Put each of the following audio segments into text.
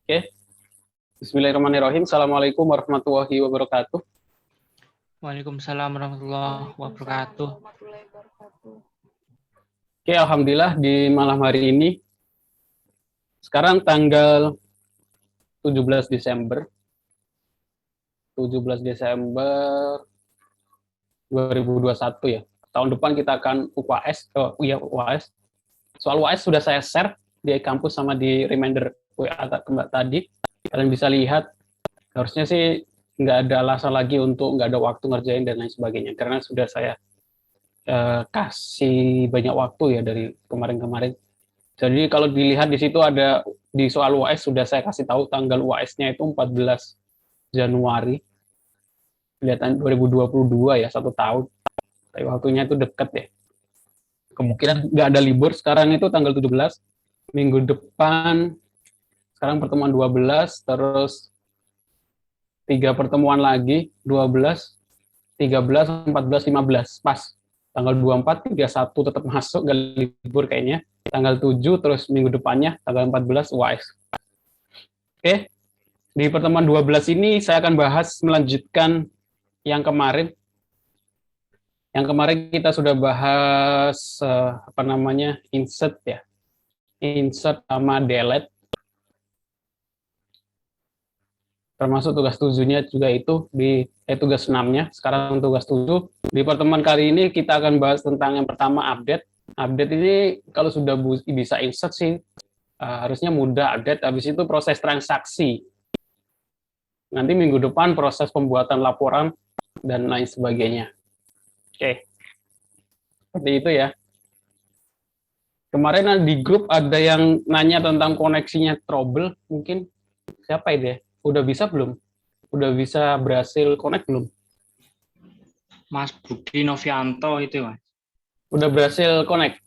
Oke, Bismillahirrahmanirrahim. Assalamualaikum warahmatullahi wabarakatuh. Waalaikumsalam warahmatullahi wabarakatuh. Oke, Alhamdulillah di malam hari ini, sekarang tanggal 17 Desember 2021 ya. Tahun depan kita akan UAS. UAS. Soal UAS sudah saya share di kampus sama di reminder WA tadi. Kalian bisa lihat, harusnya sih nggak ada alasan lagi untuk nggak ada waktu ngerjain dan lain sebagainya. Karena sudah saya kasih banyak waktu ya dari kemarin-kemarin. Jadi kalau dilihat di situ ada di soal UAS sudah saya kasih tahu tanggal UAS-nya itu 14 Januari. Kelihatan 2022 ya, 1 tahun. Tapi waktunya itu dekat ya. Kemungkinan nggak ada libur. Sekarang itu tanggal 17. Minggu depan, sekarang pertemuan 12, terus 3 pertemuan lagi, 12, 13, 14, 15. Pas. Tanggal 24, 31 tetap masuk, nggak libur kayaknya. Tanggal 7, terus minggu depannya, tanggal 14, UAS. Oke, di pertemuan 12 ini saya akan bahas melanjutkan yang kemarin. Yang kemarin kita sudah bahas, insert ya. Insert sama delete. Termasuk tugas 7-nya juga itu, tugas 6-nya, sekarang tugas 7. Di pertemuan kali ini kita akan bahas tentang yang pertama, update. Update ini kalau sudah bisa insert sih, harusnya mudah update. Habis itu proses transaksi. Nanti minggu depan proses pembuatan laporan dan lain sebagainya. Oke. Seperti itu ya. Kemarin di grup ada yang nanya tentang koneksinya trouble, mungkin. Siapa itu ya? Udah bisa belum? Udah bisa berhasil connect belum? Mas Budi Novianto itu, Mas. Udah berhasil connect?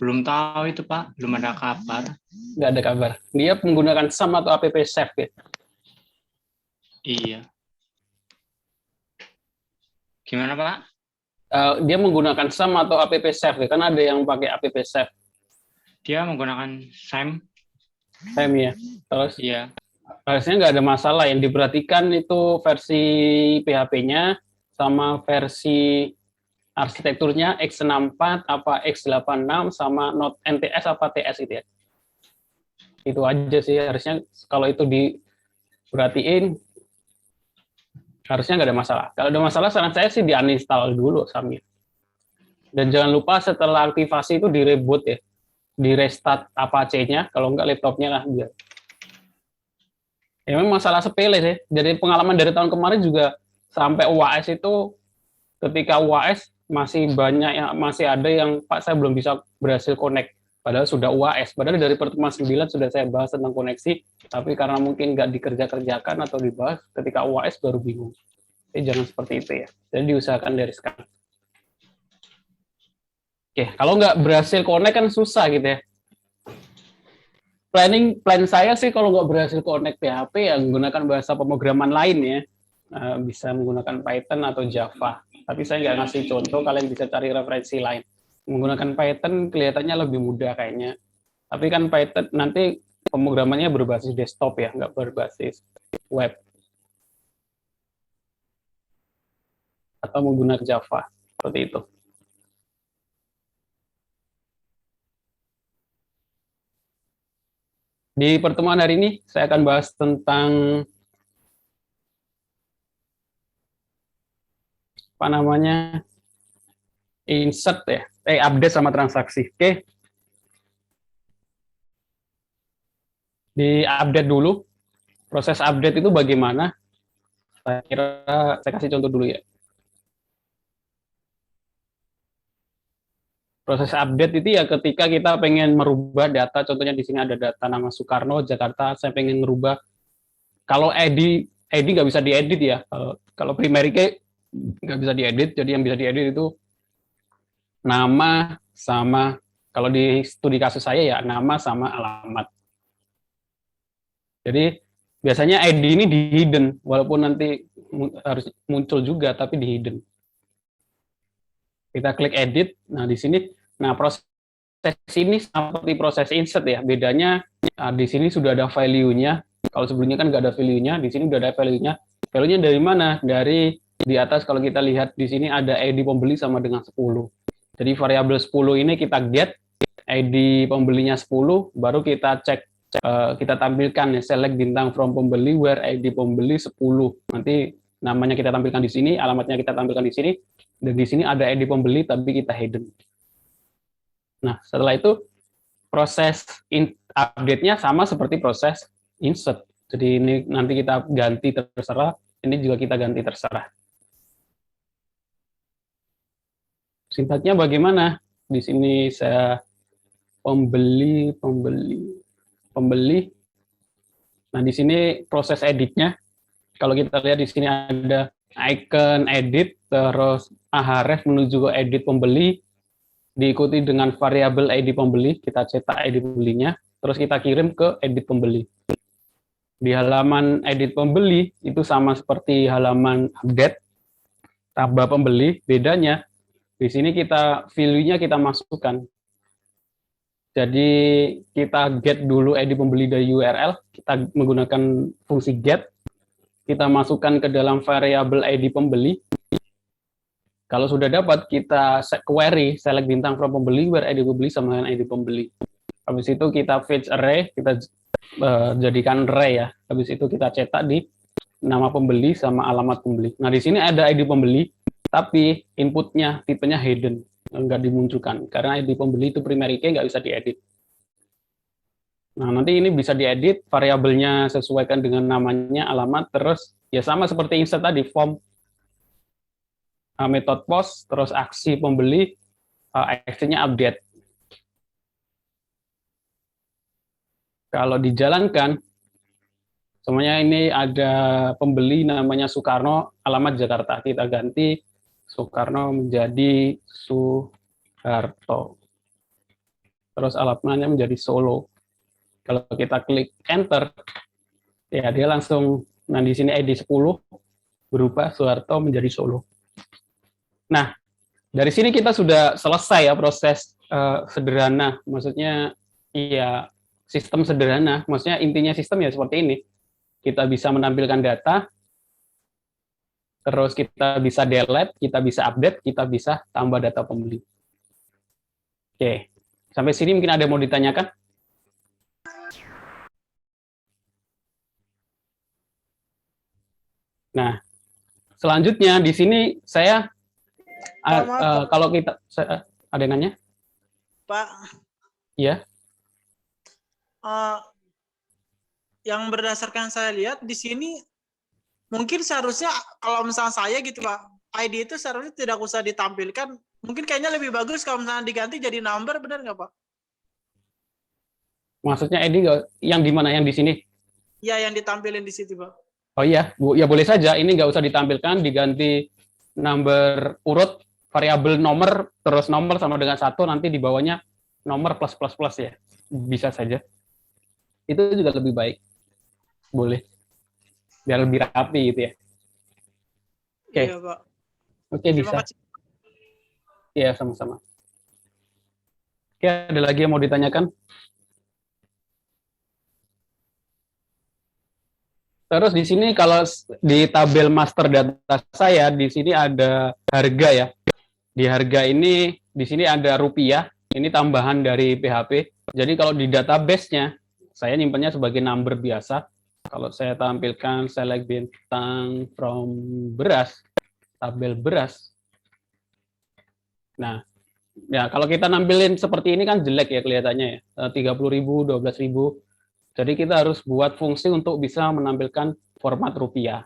Belum tahu itu, Pak. Belum ada kabar. Nggak ada kabar. Dia menggunakan SAM atau app save ya? Iya. Gimana, Pak? Dia menggunakan SAM atau app save ya? Kan ada yang pakai app save. Dia menggunakan SAM. SAM ya? Terus? Iya. Harusnya nggak ada masalah. Yang diperhatikan itu versi PHP-nya sama versi arsitekturnya x64 apa x86 sama Node NTS apa TS itu ya. Itu aja sih harusnya, kalau itu diperhatiin harusnya nggak ada masalah. Kalau ada masalah saran saya sih di uninstall dulu sambil. Dan jangan lupa setelah aktivasi itu di reboot ya. Di restart Apache-nya, kalau nggak laptopnya lah biar. Ya memang masalah sepele sih. Jadi pengalaman dari tahun kemarin juga sampai UAS itu, ketika UAS masih banyak yang masih ada yang Pak saya belum bisa berhasil connect. Padahal sudah UAS. Padahal dari pertemuan 9 sudah saya bahas tentang koneksi, tapi karena mungkin nggak dikerjakan atau dibahas, ketika UAS baru bingung. Jadi jangan seperti itu ya. Jadi diusahakan dari sekarang. Oke, kalau nggak berhasil connect kan susah gitu ya. Plan saya sih kalau nggak berhasil connect PHP ya menggunakan bahasa pemrograman lain ya. Bisa menggunakan Python atau Java. Tapi saya nggak ngasih contoh, kalian bisa cari referensi lain. Menggunakan Python kelihatannya lebih mudah kayaknya. Tapi kan Python nanti pemrogramannya berbasis desktop ya, nggak berbasis web. Atau menggunakan Java, seperti itu. Di pertemuan hari ini saya akan bahas tentang insert ya, update sama transaksi. Oke. Di update dulu. Proses update itu bagaimana? Saya kira saya kasih contoh dulu ya. Proses update itu ya ketika kita pengen merubah data, contohnya di sini ada data nama Soekarno, Jakarta, saya pengen merubah. Kalau ID nggak bisa diedit ya. Kalau primary key nggak bisa diedit, jadi yang bisa diedit itu nama sama, kalau di studi kasus saya ya, nama sama alamat. Jadi biasanya ID ini di hidden, walaupun nanti harus muncul juga, tapi di hidden. Kita klik edit, nah di sini, nah proses ini seperti proses insert ya, bedanya Nah, di sini sudah ada value-nya. Kalau sebelumnya kan nggak ada value-nya, di sini udah ada value-nya. Value-nya dari mana? Dari di atas kalau kita lihat di sini ada ID pembeli sama dengan 10. Jadi variabel 10 ini kita get, ID pembelinya 10, baru kita cek, kita tampilkan ya, select bintang from pembeli where ID pembeli 10. Nanti namanya kita tampilkan di sini, alamatnya kita tampilkan di sini, dan di sini ada ID pembeli tapi kita hidden. Nah, setelah itu proses update-nya sama seperti proses insert. Jadi ini nanti kita ganti terserah, ini juga kita ganti terserah. Sintaknya bagaimana? Di sini saya pembeli. Nah, di sini proses editnya. Kalau kita lihat di sini ada icon edit, terus ahref menuju ke edit pembeli, diikuti dengan variabel ID pembeli, kita cetak ID pembelinya, terus kita kirim ke edit pembeli. Di halaman edit pembeli, itu sama seperti halaman update, tabah pembeli, bedanya, di sini kita value-nya kita masukkan. Jadi kita get dulu ID pembeli dari URL, kita menggunakan fungsi get, kita masukkan ke dalam variabel ID pembeli. Kalau sudah dapat, kita query, select bintang from pembeli, where ID pembeli sama dengan ID pembeli. Habis itu kita fetch array, kita jadikan array ya. Habis itu kita cetak di nama pembeli sama alamat pembeli. Nah, di sini ada ID pembeli, tapi inputnya tipenya hidden, nggak dimunculkan. Karena ID pembeli itu primary key, nggak bisa diedit. Nah, nanti ini bisa diedit, variabelnya sesuaikan dengan namanya, alamat, terus ya sama seperti insert tadi, form, method post, terus aksi pembeli, aksinya update. Kalau dijalankan, semuanya ini ada pembeli namanya Soekarno, alamat Jakarta. Kita ganti Soekarno menjadi Soeharto. Terus alamatnya menjadi Solo. Kalau kita klik enter, ya dia langsung, nah di sini ID 10 berubah Soeharto menjadi Solo. Nah, dari sini kita sudah selesai ya proses sederhana, maksudnya ya sistem sederhana, maksudnya intinya sistem ya seperti ini. Kita bisa menampilkan data, terus kita bisa delete, kita bisa update, kita bisa tambah data pembeli. Oke, sampai sini mungkin ada yang mau ditanyakan? Nah, selanjutnya di sini saya kalau kita ada yang nanya? Pak. Iya. Yang berdasarkan saya lihat di sini mungkin seharusnya kalau misalnya saya gitu Pak, ID itu seharusnya tidak usah ditampilkan. Mungkin kayaknya lebih bagus kalau misalnya diganti jadi number, benar nggak Pak? Maksudnya ID yang di mana? Yang di sini? Ya, yang ditampilin di situ Pak. Oh iya, ya boleh saja. Ini nggak usah ditampilkan, diganti number urut, variabel nomor, terus nomor sama dengan 1, nanti di bawahnya nomor plus plus plus ya. Bisa saja. Itu juga lebih baik. Boleh. Biar lebih rapi gitu ya. Oke. Iya Pak. Oke, bisa. Iya, sama-sama. Oke, ada lagi yang mau ditanyakan? Terus di sini kalau di tabel master data saya, di sini ada harga ya. Di harga ini, di sini ada rupiah, ini tambahan dari PHP. Jadi kalau di database-nya, saya nyimpannya sebagai number biasa. Kalau saya tampilkan select bintang from beras, tabel beras. Nah, ya kalau kita nampilin seperti ini kan jelek ya kelihatannya ya, 30.000, 12.000. Jadi kita harus buat fungsi untuk bisa menampilkan format rupiah.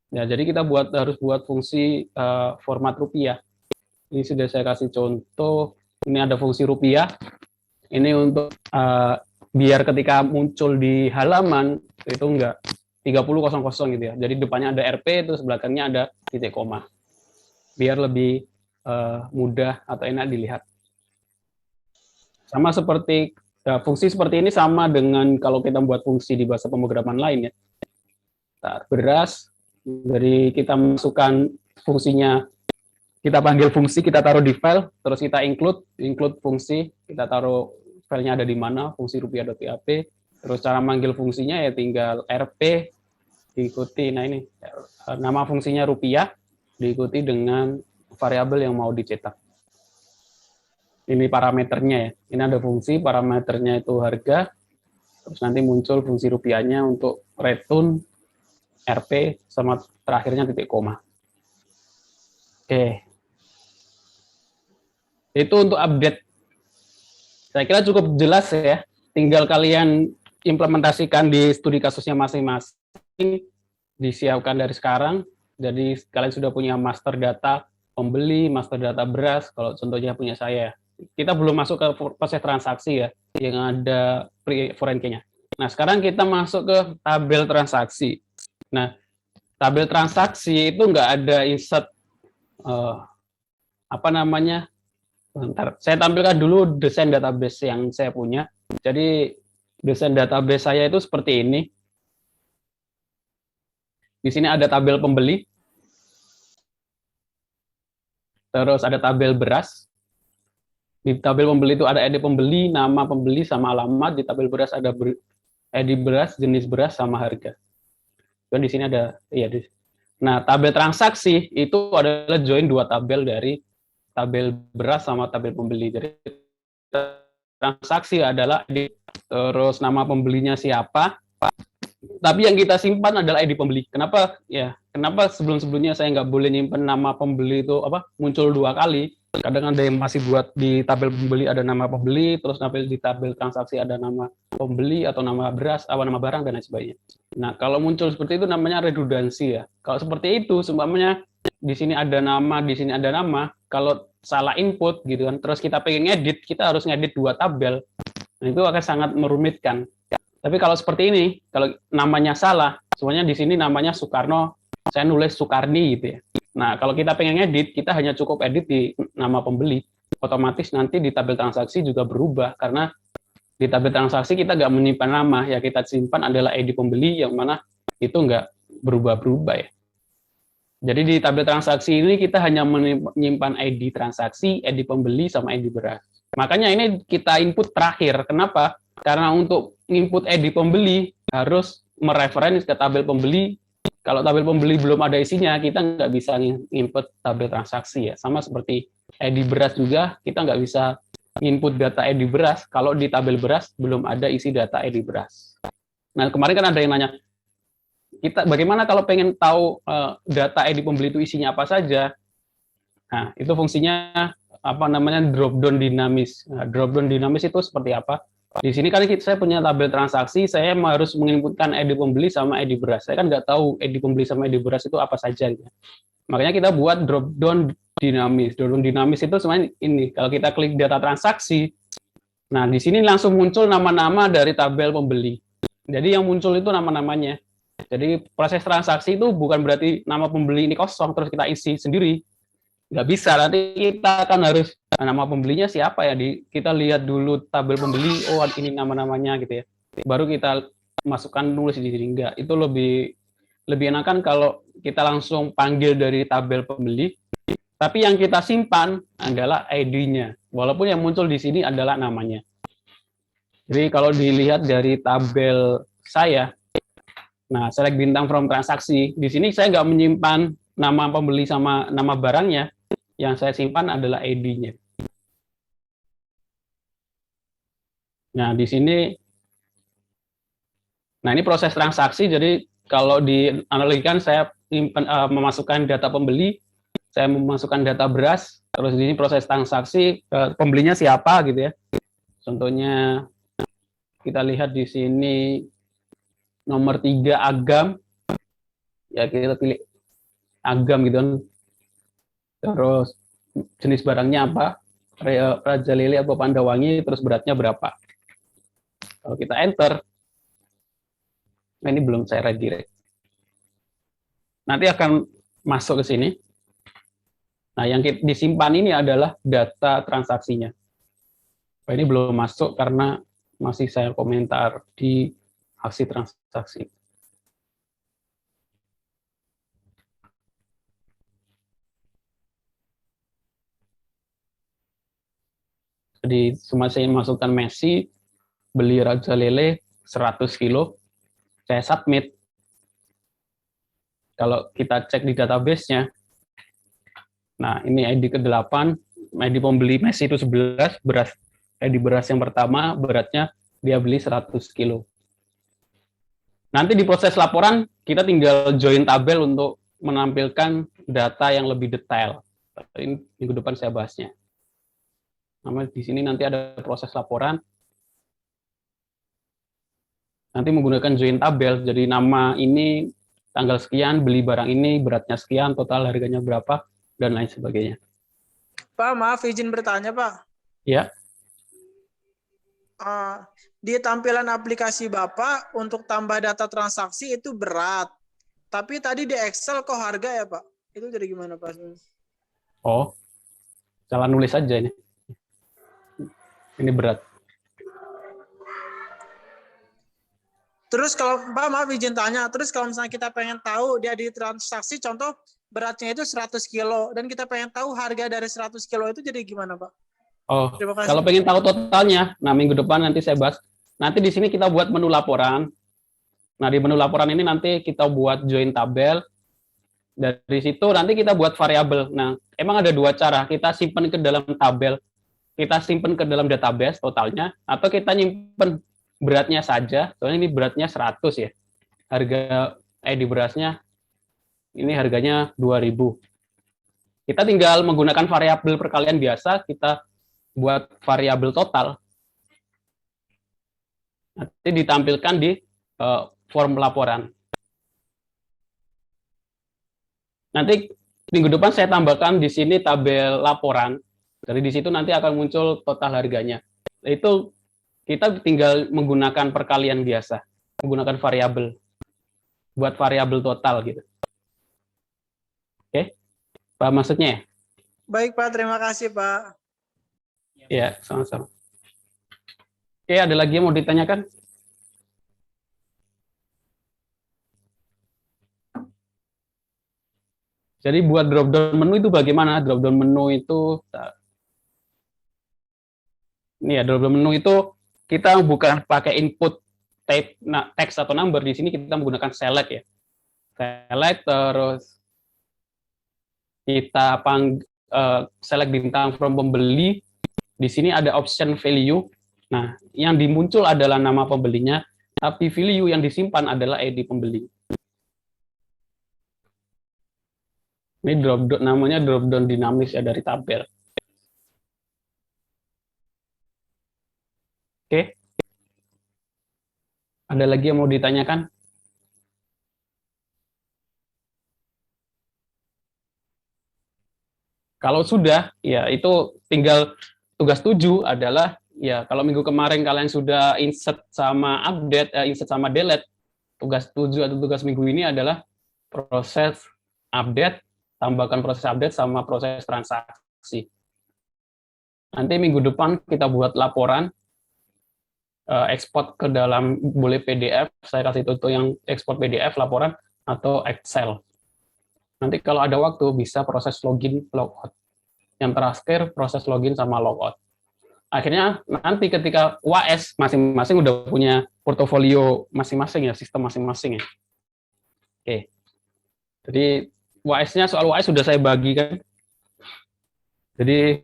Ya, jadi kita harus buat fungsi format rupiah. Ini sudah saya kasih contoh. Ini ada fungsi rupiah. Ini untuk biar ketika muncul di halaman itu enggak 30.00 gitu ya. Jadi depannya ada RP, terus belakangnya ada titik koma. Biar lebih mudah atau enak dilihat. Sama seperti fungsi seperti ini sama dengan kalau kita buat fungsi di bahasa pemrograman lain ya. Beras, dari kita masukkan fungsinya, kita panggil fungsi, kita taruh di file, terus kita include fungsi, kita taruh filenya ada di mana, fungsi rupiah.pap, terus cara manggil fungsinya ya tinggal RP, diikuti, nah ini, nama fungsinya rupiah, diikuti dengan variabel yang mau dicetak. Ini parameternya ya, ini ada fungsi, parameternya itu harga, terus nanti muncul fungsi rupiahnya untuk return, RP, sama terakhirnya titik koma. Oke. Itu untuk update. Saya kira cukup jelas ya. Tinggal kalian implementasikan di studi kasusnya masing-masing, disiapkan dari sekarang. Jadi kalian sudah punya master data pembeli, master data beras, kalau contohnya punya saya. Kita belum masuk ke proses transaksi ya, yang ada foreign key-nya. Nah, sekarang kita masuk ke tabel transaksi. Nah, tabel transaksi itu nggak ada insert bentar, saya tampilkan dulu desain database yang saya punya. Jadi desain database saya itu seperti ini. Di sini ada tabel pembeli, terus ada tabel beras. Di tabel pembeli itu ada ID pembeli, nama pembeli sama alamat. Di tabel beras ada ID beras, jenis beras sama harga. Dan di sini ada Nah, tabel transaksi itu adalah join dua tabel dari tabel beras sama tabel pembeli. Jadi transaksi adalah ID, terus nama pembelinya siapa. Tapi yang kita simpan adalah ID pembeli. Kenapa? Ya, kenapa sebelum-sebelumnya saya nggak boleh nyimpan nama pembeli itu muncul dua kali? Kadang ada yang masih buat di tabel pembeli ada nama pembeli, terus di tabel transaksi ada nama pembeli atau nama beras, nama barang dan lain sebagainya. Nah, kalau muncul seperti itu namanya redundansi ya. Kalau seperti itu, seumpamanya di sini ada nama, di sini ada nama, kalau salah input gitu kan, terus kita pengen ngedit, kita harus ngedit dua tabel. Nah, itu akan sangat merumitkan. Tapi kalau seperti ini, kalau namanya salah, semuanya di sini namanya Soekarno, saya nulis Soekarni gitu ya. Nah, kalau kita pengen edit, kita hanya cukup edit di nama pembeli. Otomatis nanti di tabel transaksi juga berubah, karena di tabel transaksi kita nggak menyimpan nama, ya kita simpan adalah ID pembeli, yang mana itu nggak berubah-berubah ya. Jadi di tabel transaksi ini kita hanya menyimpan ID transaksi, ID pembeli, sama ID beras. Makanya ini kita input terakhir. Kenapa? Karena untuk input ID pembeli harus mereferensi ke tabel pembeli. Kalau tabel pembeli belum ada isinya, kita nggak bisa input tabel transaksi ya. Sama seperti ID beras juga, kita nggak bisa input data ID beras kalau di tabel beras belum ada isi data ID beras. Nah, kemarin kan ada yang nanya, kita bagaimana kalau pengen tahu data ID pembeli itu isinya apa saja? Nah, itu fungsinya drop down dinamis. Nah, drop down dinamis itu seperti apa? Di sini kan saya punya tabel transaksi, saya harus menginputkan ID pembeli sama ID beras. Saya kan nggak tahu ID pembeli sama ID beras itu apa saja. Gitu. Makanya kita buat drop down dinamis. Drop down dinamis itu sebenarnya ini. Kalau kita klik data transaksi, nah di sini langsung muncul nama-nama dari tabel pembeli. Jadi yang muncul itu nama-namanya. Jadi proses transaksi itu bukan berarti nama pembeli ini kosong terus kita isi sendiri. Nggak bisa, nanti kita akan harus nama pembelinya siapa ya, kita lihat dulu tabel pembeli, oh ini nama-namanya gitu ya, baru kita masukkan nulis di sini. Enggak, itu lebih enakan kalau kita langsung panggil dari tabel pembeli, tapi yang kita simpan adalah ID-nya, walaupun yang muncul di sini adalah namanya. Jadi kalau dilihat dari tabel saya, nah select bintang from transaksi, di sini saya nggak menyimpan nama pembeli sama nama barangnya, yang saya simpan adalah ID-nya. Nah, di sini, nah ini proses transaksi, jadi kalau dianalogikan saya memasukkan data pembeli, saya memasukkan data beras, terus di sini proses transaksi, pembelinya siapa gitu ya. Contohnya, kita lihat di sini, nomor 3 Agam, ya kita pilih Agam gitu kan. Terus jenis barangnya apa, Raja Lili atau Pandawangi, terus beratnya berapa. Kalau kita enter, nah ini belum saya redirect. Nanti akan masuk ke sini. Nah, yang disimpan ini adalah data transaksinya. Ini belum masuk karena masih saya komentar di aksi transaksi. Jadi cuma saya masukkan Messi, beli Raja Lele 100 kilo, saya submit. Kalau kita cek di database-nya, nah ini ID ke-8, ID pembeli Messi itu 11, ID beras yang pertama, beratnya dia beli 100 kilo. Nanti di proses laporan, kita tinggal join tabel untuk menampilkan data yang lebih detail. Ini minggu depan saya bahasnya. Nah, di sini nanti ada proses laporan. Nanti menggunakan join tabel, jadi nama ini, tanggal sekian, beli barang ini, beratnya sekian, total harganya berapa, dan lain sebagainya. Pak, maaf izin bertanya, Pak. Ya. Di tampilan aplikasi Bapak untuk tambah data transaksi itu berat. Tapi tadi di Excel kok harga ya, Pak? Itu jadi gimana, Pak? Oh, salah nulis aja ini. Ini berat. Terus kalau, Pak, maaf izin tanya, terus kalau misalnya kita pengen tahu dia di transaksi, contoh beratnya itu 100 kilo, dan kita pengen tahu harga dari 100 kilo itu jadi gimana, Pak? Oh, Terima kasih. kalau pengen tahu totalnya, nah minggu depan nanti saya bahas. Nanti di sini kita buat menu laporan. Nah, di menu laporan ini nanti kita buat join tabel. Dari situ nanti kita buat variabel. Nah, emang ada dua cara. Kita simpan ke dalam tabel, kita simpan ke dalam database totalnya, atau kita nyimpen beratnya saja. Soalnya ini beratnya 100 ya. Harga di berasnya ini harganya 2.000. Kita tinggal menggunakan variabel perkalian biasa, kita buat variabel total. Nanti ditampilkan di form laporan. Nanti minggu depan saya tambahkan di sini tabel laporan. Dari di situ nanti akan muncul total harganya. Itu kita tinggal menggunakan perkalian biasa, menggunakan variabel, buat variabel total gitu. Oke, Pak maksudnya ya? Baik, Pak. Terima kasih, Pak. Ya, sama-sama. Oke, ada lagi yang mau ditanyakan? Jadi buat drop down menu itu bagaimana? Drop down menu itu, ini ya, drop down menu itu kita bukan pakai input type text atau number. Di sini kita menggunakan select ya. Select, terus kita select bintang from pembeli. Di sini ada option value. Nah, yang dimuncul adalah nama pembelinya, tapi value yang disimpan adalah ID pembeli. Ini namanya drop down dinamis ya dari tabel. Oke. Ada lagi yang mau ditanyakan? Kalau sudah, ya itu tinggal tugas 7 adalah, ya kalau minggu kemarin kalian sudah insert sama update, insert sama delete, tugas 7 atau tugas minggu ini adalah proses update, tambahkan proses update sama proses transaksi. Nanti minggu depan kita buat laporan, ekspor ke dalam, boleh PDF, saya kasih contoh yang ekspor PDF, laporan, atau Excel. Nanti kalau ada waktu bisa proses login, logout. Yang terakhir proses login sama logout. Akhirnya nanti ketika UAS masing-masing udah punya portofolio masing-masing ya, sistem masing-masing ya. Oke. Jadi UAS-nya, soal UAS sudah saya bagikan. Jadi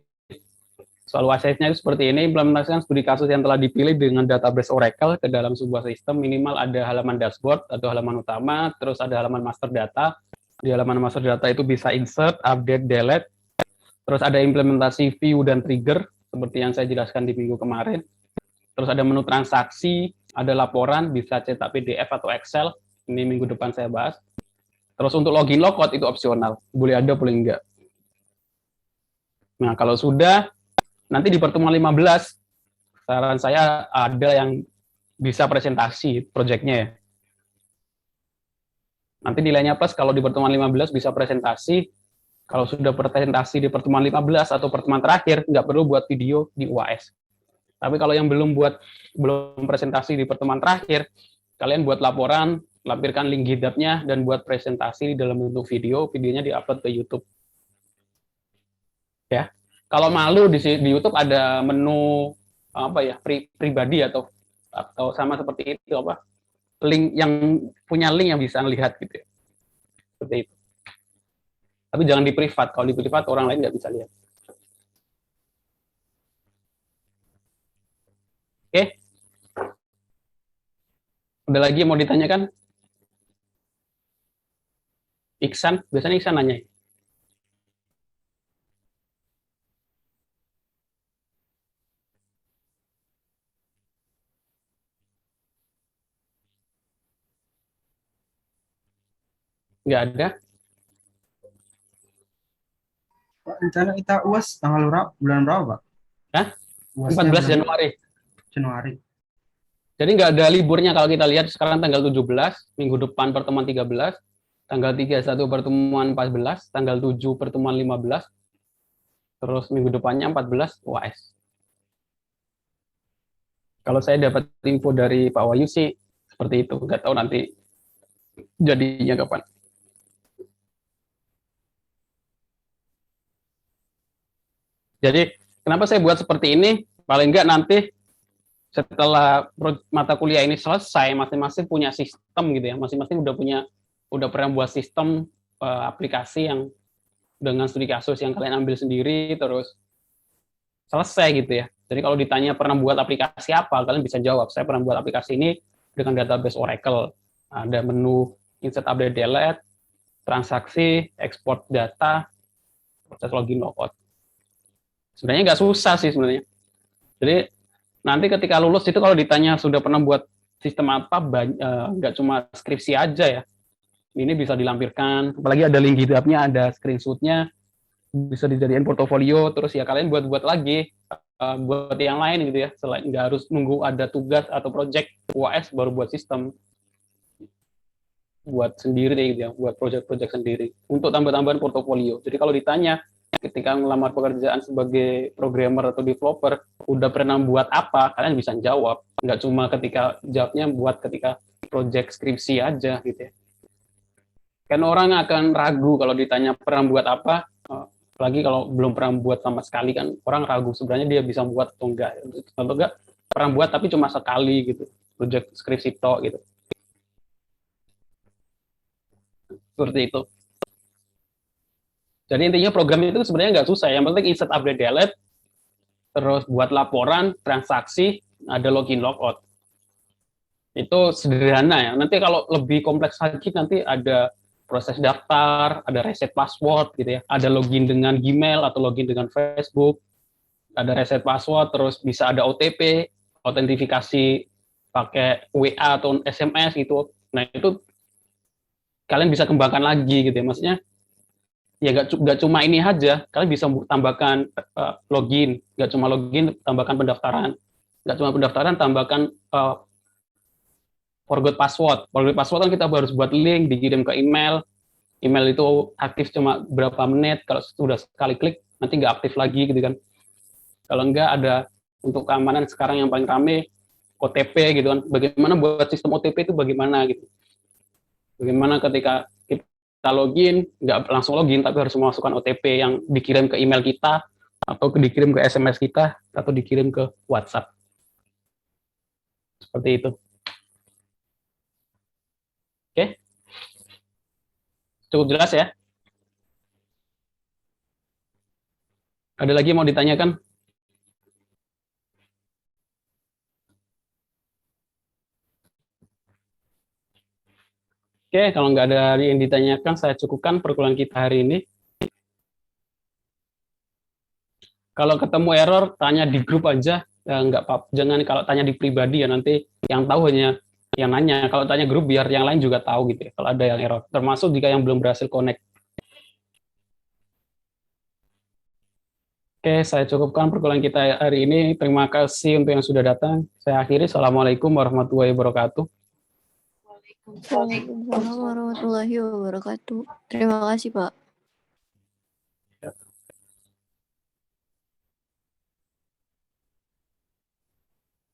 soal UAS-nya itu seperti ini, implementasikan studi kasus yang telah dipilih dengan database Oracle ke dalam sebuah sistem, minimal ada halaman dashboard atau halaman utama, terus ada halaman master data. Di halaman master data itu bisa insert, update, delete, terus ada implementasi view dan trigger, seperti yang saya jelaskan di minggu kemarin. Terus ada menu transaksi, ada laporan, bisa cetak PDF atau Excel, ini minggu depan saya bahas. Terus untuk login logout itu opsional, boleh ada, boleh enggak. Nah, kalau sudah, nanti di pertemuan 15, saran saya ada yang bisa presentasi proyeknya ya. Nanti nilainya plus kalau di pertemuan 15 bisa presentasi. Kalau sudah presentasi di pertemuan 15 atau pertemuan terakhir, nggak perlu buat video di UAS. Tapi kalau yang belum presentasi di pertemuan terakhir, kalian buat laporan, lampirkan link GitHub-nya, dan buat presentasi di dalam bentuk video, videonya diupload ke YouTube. Ya, Kalau malu di YouTube ada menu apa ya, pribadi atau sama seperti itu apa, link yang punya link yang bisa lihat gitu ya. Seperti itu. Tapi jangan di privat. Kalau di privat orang lain nggak bisa lihat. Oke. Ada lagi yang mau ditanyakan? Iksan, biasanya Iksan nanya. Nggak ada. Pak, rencana kita UAS tanggal berapa? Bulan berapa, Pak? Hah? UASnya 14 bulan Januari. Januari. Jadi nggak ada liburnya kalau kita lihat sekarang tanggal 17, minggu depan pertemuan 13, tanggal 31 pertemuan 14, tanggal 7 pertemuan 15, terus minggu depannya 14 UAS. Kalau saya dapat info dari Pak Wahyu sih seperti itu, nggak tahu nanti jadinya kapan. Jadi kenapa saya buat seperti ini? Paling nggak nanti setelah mata kuliah ini selesai, masing-masing punya sistem gitu ya, masing-masing udah pernah buat sistem aplikasi yang dengan studi kasus yang kalian ambil sendiri, terus selesai gitu ya. Jadi kalau ditanya pernah buat aplikasi apa, kalian bisa jawab, saya pernah buat aplikasi ini dengan database Oracle. Ada menu insert, update, delete, transaksi, ekspor data, proses login, logout. Sebenarnya nggak susah sih sebenarnya. Jadi nanti ketika lulus itu kalau ditanya sudah pernah buat sistem apa, nggak cuma skripsi aja ya. Ini bisa dilampirkan, apalagi ada link GitHub-nya, ada screenshot-nya, bisa dijadikan portofolio, terus ya kalian buat lagi, buat yang lain gitu ya, selain nggak harus nunggu ada tugas atau project UAS baru buat sistem, buat sendiri gitu ya, buat project-project sendiri, untuk tambah-tambahan portofolio. Jadi kalau ditanya, ketika melamar pekerjaan sebagai programmer atau developer, udah pernah buat apa, kalian bisa jawab. Nggak cuma ketika jawabnya buat ketika project skripsi aja gitu ya. Kan orang akan ragu kalau ditanya pernah buat apa, apalagi kalau belum pernah buat sama sekali kan, orang ragu sebenarnya dia bisa buat atau enggak. Atau enggak, pernah buat tapi cuma sekali gitu, project skripsi tok gitu. Seperti itu. Jadi intinya program itu sebenarnya nggak susah, yang penting insert, update, delete, terus buat laporan, transaksi, ada login, logout. Itu sederhana ya. Nanti kalau lebih kompleks lagi nanti ada proses daftar, ada reset password gitu ya, ada login dengan Gmail atau login dengan Facebook, ada reset password, terus bisa ada OTP, autentifikasi pakai WA atau SMS gitu. Nah itu kalian bisa kembangkan lagi gitu ya, maksudnya ya nggak cuma ini aja, kalian bisa tambahkan login, nggak cuma login, tambahkan pendaftaran, nggak cuma pendaftaran, tambahkan forgot password. Forgot password kan kita harus buat link, dikirim ke email itu aktif cuma berapa menit, kalau sudah sekali klik nanti nggak aktif lagi gitu kan. Kalau nggak ada untuk keamanan sekarang yang paling rame OTP gitu kan, bagaimana buat sistem OTP itu bagaimana gitu, bagaimana ketika kita login, nggak langsung login, tapi harus memasukkan OTP yang dikirim ke email kita, atau dikirim ke SMS kita, atau dikirim ke WhatsApp. Seperti itu. Oke? Cukup jelas ya? Ada lagi mau ditanyakan? Oke, kalau nggak ada yang ditanyakan, saya cukupkan perkuliahan kita hari ini. Kalau ketemu error, tanya di grup aja, nggak apa-apa. Jangan kalau tanya di pribadi ya, nanti yang tahu hanya yang nanya. Kalau tanya grup, biar yang lain juga tahu gitu ya, kalau ada yang error. Termasuk jika yang belum berhasil connect. Oke, saya cukupkan perkuliahan kita hari ini. Terima kasih untuk yang sudah datang. Saya akhiri. Assalamualaikum warahmatullahi wabarakatuh. Waalaikumsalam warahmatullahi wabarakatuh. Terima kasih, Pak.